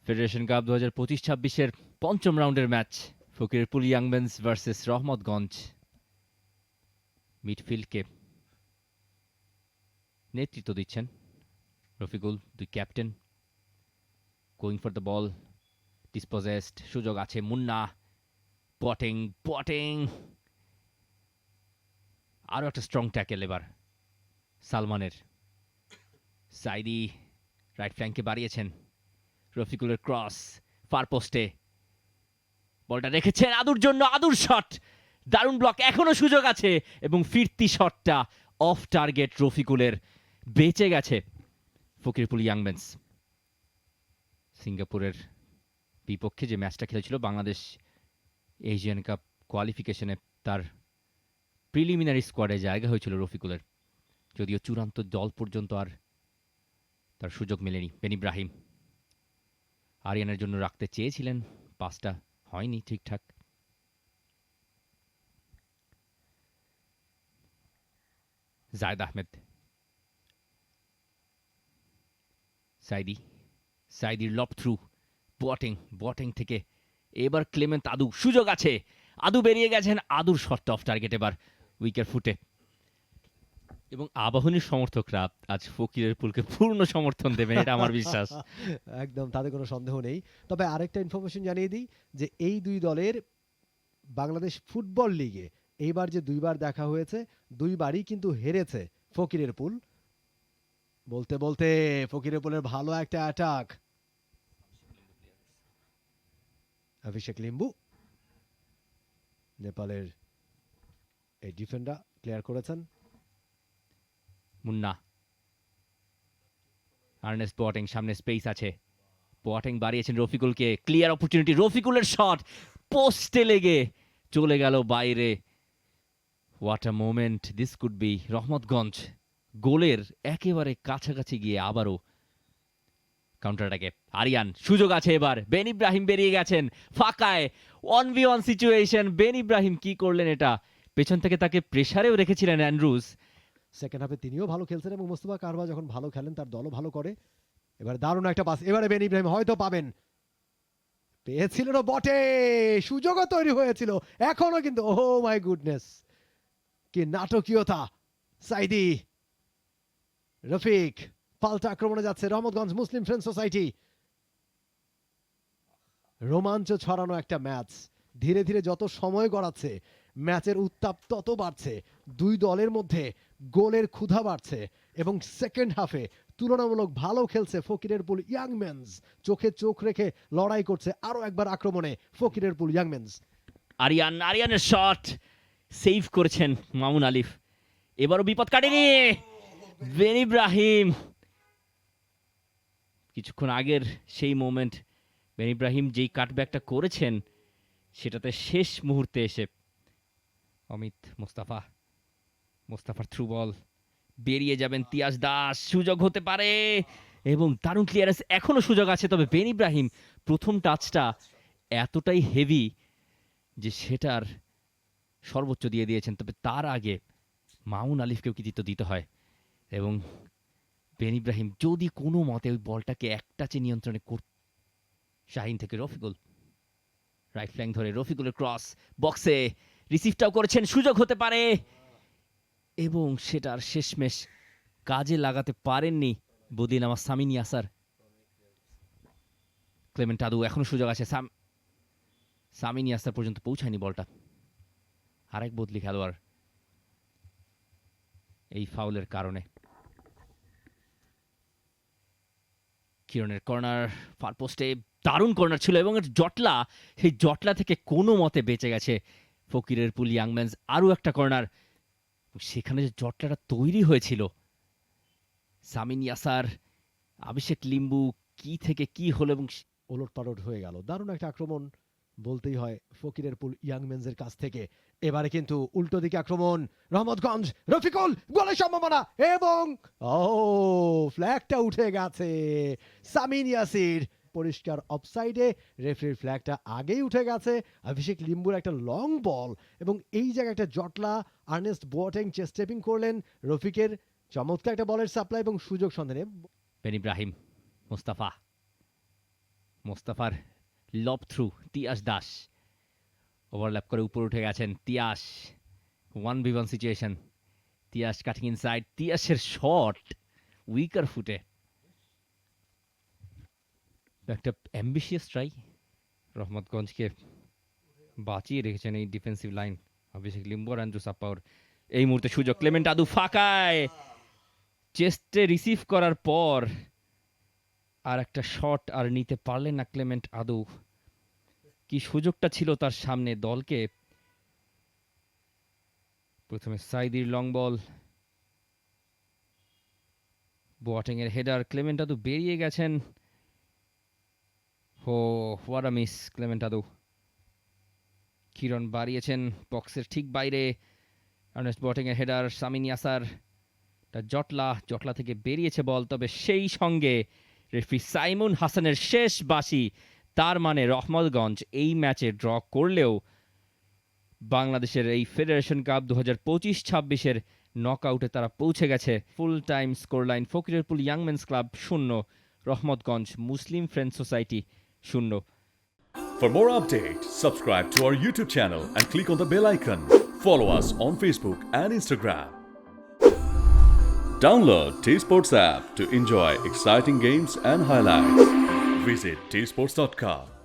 Federation cup 2025-26-এর পঞ্চম রাউন্ডের match Fakirapool young men's versus Rahmatganj. মিডফিল্ডকে নেতৃত্ব দিচ্ছেন রফিকুল, দুই captain. Going for the ball, dispossessed, সুযোগ আছে মুন্না, পটিং আরও একটা স্ট্রং ট্যাকেল এবার সালমানের। সাইদি রাইট ফ্ল্যাঙ্কে বাড়িয়েছেন, রফিকুলের ক্রস ফার পোস্টে, বলটা রেখেছেন আদুর জন্য, আদুর শট, দারুণ ব্লক, এখনো সুযোগ আছে এবং ফিরতি শটটা অফ টার্গেট রফিকুলের, বেঁচে গেছে ফকিরপুল ইয়াংম্যানস। সিঙ্গাপুরের বিপক্ষে যে ম্যাচটা খেলেছিল বাংলাদেশ এশিয়ান কাপ কোয়ালিফিকেশনে, তার প্রিলিমিনারি স্কোয়াডে জায়গা হয়েছিল রফিকুলের, যদিও চূড়ান্ত দল পর্যন্ত আর তার সুযোগ মেলেনি। বেন ইব্রাহিম আরিয়ানের জন্য রাখতে চেয়েছিলেন, পাসটা হয়নি ঠিকঠাক। জায়েদ আহমেদ, সাইদির লব থ্রু, বটিং থেকে এবার ক্লেমেন্ট আদু, সুযোগ আছে, আদু বেরিয়ে গেছেন, আদুর শটটা অফ টার্গেট এবার উইকের ফুটে। এবং আবাহনীর সমর্থকরা আজ ফকিরের পুলকে পূর্ণ সমর্থন দেবেন, এটা আমার বিশ্বাস। একদম, তাতে কোনো সন্দেহ নেই। তবে আরেকটা ইনফরমেশন জানিয়ে দিই যে এই দুই দলের বাংলাদেশ ফুটবল লিগে এইবার যে দুইবার দেখা হয়েছে, দুইবারই কিন্তু হেরেছে ফকিরের পুল। বলতে বলতে ফকিরের পুলের ভালো একটা অ্যাটাক, অভিষেক লিম্বু নেপালের এই ডিফেন্ডার ক্লিয়ার করেছেন। মুন্না, আর্নেস্ট বটিং, সামনে স্পেস আছে, বটিং বাড়িয়েছেন রফিকুলকে, ক্লিয়ার অপরচুনিটি, রফিকুলের শট পোস্টে লেগে চলে গেল বাইরে। What a moment this could be. Rahmatganj গোলের একেবারে কাছাকাছি গিয়ে আবারও কাউন্টার অ্যাটাকে আরিয়ান, সুযোগ আছে এবার, বেন ইব্রাহিম বেরিয়ে গেছেন ফাঁকায়, 1v1 সিচুয়েশন। বেন ইব্রাহিম কি করলেন এটা, পেছন থেকে তাকে প্রেসারেও রেখেছিলেন অ্যান্ড্রুজ। সেকেন্ড হাফে তিনিও ভালো খেলছেন এবং মোস্তফা কারবা যখন ভালো খেলেন তার দলও ভালো করে। এবার দারুণ একটা পাস, এবারে বেন ইব্রাহিম হয়তো পাবেন, পেয়েছিলেন বটে, সুযোগও তৈরি হয়েছিল এখনো, কিন্তু ওহ মাই গুডনেস, কি নাটকীয়তা। সাইদি, রফিক, পাল্টা আক্রমণে যাচ্ছে রহমতগঞ্জ মুসলিম ফ্রেন্ড সোসাইটি। রোমাঞ্চ ছড়ানো একটা ম্যাচ, ধীরে ধীরে যত সময় গড়াচ্ছে ম্যাচের উত্তাপ তত বাড়ছে, দুই দলের মধ্যে গোলের ক্ষুধা বাড়ছে এবং সেকেন্ড হাফে তুলনামূলক ভালো খেলছে ফকিরের পুল ইয়াংম্যানস, চোখে চোখ রেখে লড়াই করছে আরো একবার আক্রমণে ফকিরের পুল ইয়াংম্যানস। আরিয়ানের শট সেভ করেছেন মামুন আলিফ, এবারও বিপদ কাটেনি বেন ইব্রাহিম। কিছুক্ষণ আগের সেই মোমেন্ট, বেন ইব্রাহিম যেই কাটব্যাকটা করেছেন সেটাতে শেষ মুহূর্তে এসে অমিত মোস্তাফার থ্রু বল, বেরিয়ে যাবেন তিয়াস দাস, সুযোগ হতে পারে এবং দারুণ ক্লিয়ারেন্স, এখনো সুযোগ আছে। তবে বেন ইব্রাহিম প্রথম টাচটা এতটাই হেভি যে সেটার সর্বোচ্চ দিয়ে দিয়েছেন, তবে তার আগে মামুন আলিফকেও কৃতিত্ব দিতে হয়। এবং বেন ইব্রাহিম যদি কোনো মতে ওই বলটাকে এক টাচে নিয়ন্ত্রণে শাহিন থেকে রফিকুল, রাইট ফ্ল্যাঙ্ক ধরে রফিকুলের ক্রস, বক্সে রিসিভটাও করেছেন, সুযোগ হতে পারে এবং সেটার শেষমেশ কাজে লাগাতে পারেননি বদিন আমার সামিন ইয়াসার। ক্লেমেন্ট আদু, এখনো সুযোগ আছে, সামিন ইয়াসার পর্যন্ত পৌঁছায়নি বলটা। আরেক বদলি খেলোয়াড় এই ফাউলের কারণে। কিরণের কর্নার, ফার পোস্টে দারুণ কর্নার ছিল এবং জটলা, সেই জটলা থেকে কোনো মতে বেঁচে গেছে ফকিরের পুল ইয়াংম্যানস। আরও একটা কর্নার, সেখানে যে জটলাটা তৈরি হয়েছিল, সামিন ইয়াসার, অভিষেক লিম্বু, কি থেকে কি হলো এবং ওলট পালট হয়ে গেল। দারুণ একটা আক্রমণ বলতেই হয় ফকিরের পুল ইয়াংম্যানসের কাছ থেকে। এবারে কিন্তু উল্টো দিকে আক্রমণ, রহমতগঞ্জ, রফিকুল, গোলের সম্ভাবনা এবং ফ্ল্যাগটা উঠে গেছে সামিন ইয়াসির, পরিষ্কার অফসাইডে, রেফারির ফ্ল্যাগটা আগেই উঠে গেছে। অভিষেক লিম্বুর একটা লং বল এবং এই জায়গায় একটা জটলা, আর্নেস্ট বোয়াটেং চেস্ট টেপিং করলেন, রফিকের চমৎকার একটা বলের সাপ্লাই এবং সুযোগ সন্ধানে বেন ইব্রাহিম, মোস্তাফার লব থ্রু তিয়াস দাস ওভারল্যাপ করে উপরে উঠে গেছেন Tiyas 1v1 situation Tiyas cutting inside তিয়াসের শট উইকার ফুটে একটা অ্যাম্বিশিয়াস ট্রাই রহমতগঞ্জকে বাঁচিয়ে রেখেছেন এই ডিফেন্সিভ লাইন অভিষেক লিম্বু আর অ্যান্ড্রু সাপ্পাওর এই মুহূর্তে সুযোগ ক্লেমেন্ট আদু ফাঁকায় চেস্টে রিসিভ করার পর আর একটা শট আর নিতে পারলেন না ক্লেমেন্ট আদু কি সুযোগটা ছিল তার সামনে দলকে প্রথমে সাইদির লং বল বোয়াটেং এর হেডার ক্লেমেন্ট আদু বেরিয়ে গেছেন হো হোয়াট আ মিস ক্লেমেন্ট আদু কিরণ বাড়িয়েছেন বক্সের ঠিক বাইরে আর্নেস্ট বোয়াটেং এর হেডার সামিন ইয়াসার জটলা থেকে বেরিয়েছে বল তবে সেই সঙ্গে রেফারি সাইমুন হাসানের শেষ বাঁশি তার মানে রহমতগঞ্জ এই ম্যাচে ড্র করলেও বাংলাদেশের এই ফেডারেশন কাপ 2025-26-এর নকআউটে তারা পৌঁছে গেছে full time score line Fakirerpul young men's club 0 Rahmatganj Muslim friends society 0 For more updates, subscribe to our YouTube channel and click on the bell icon. Follow us on Facebook and Instagram. Download T-Sports app to enjoy exciting games and highlights. Visit tsports.com.